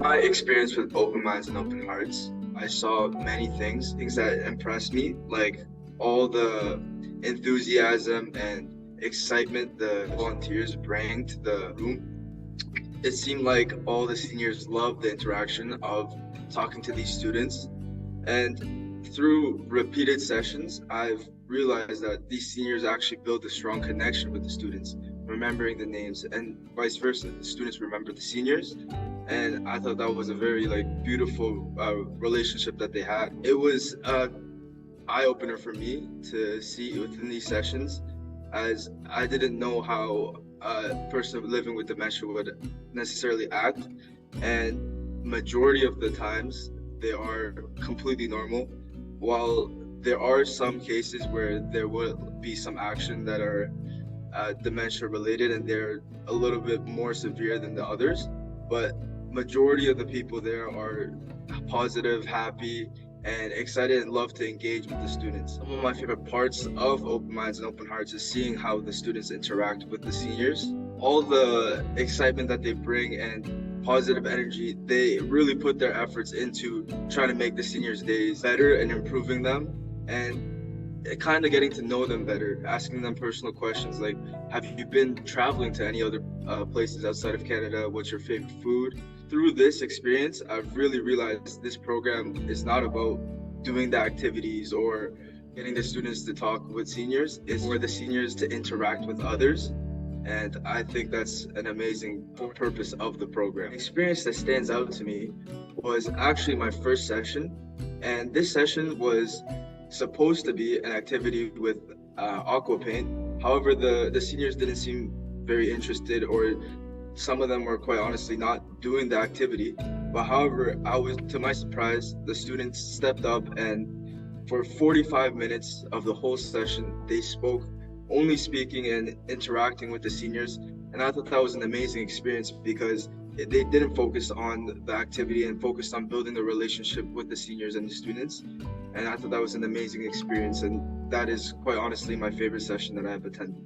My experience with open minds and open hearts, I saw many things that impressed me, like all the enthusiasm and excitement the volunteers bring to the room. It seemed like all the seniors loved the interaction of talking to these students. And through repeated sessions, I've realized that these seniors actually build a strong connection with the students, remembering the names, and vice versa. The students remember the seniors. And I thought that was a very beautiful relationship that they had. It was eye opener for me to see within these sessions, as I didn't know how a person living with dementia would necessarily act, and majority of the times they are completely normal, while there are some cases where there will be some action that are dementia related, and they're a little bit more severe than the others. But majority of the people there are positive, happy, and excited and love to engage with the students. Some of my favorite parts of Open Minds and Open Hearts is seeing how the students interact with the seniors. All the excitement that they bring and positive energy, they really put their efforts into trying to make the seniors' days better and improving them, and kind of getting to know them better, asking them personal questions like, have you been traveling to any other places outside of Canada? What's your favorite food? Through this experience, I've really realized this program is not about doing the activities or getting the students to talk with seniors. It's for the seniors to interact with others. And I think that's an amazing purpose of the program. The experience that stands out to me was actually my first session. And this session was supposed to be an activity with aqua paint. However, the seniors didn't seem very interested, or some of them were quite honestly not doing the activity. But however, to my surprise, the students stepped up, and for 45 minutes of the whole session, they spoke, only speaking and interacting with the seniors. And I thought that was an amazing experience, because they didn't focus on the activity and focused on building the relationship with the seniors and the students. And I thought that was an amazing experience. And that is quite honestly my favorite session that I've attended.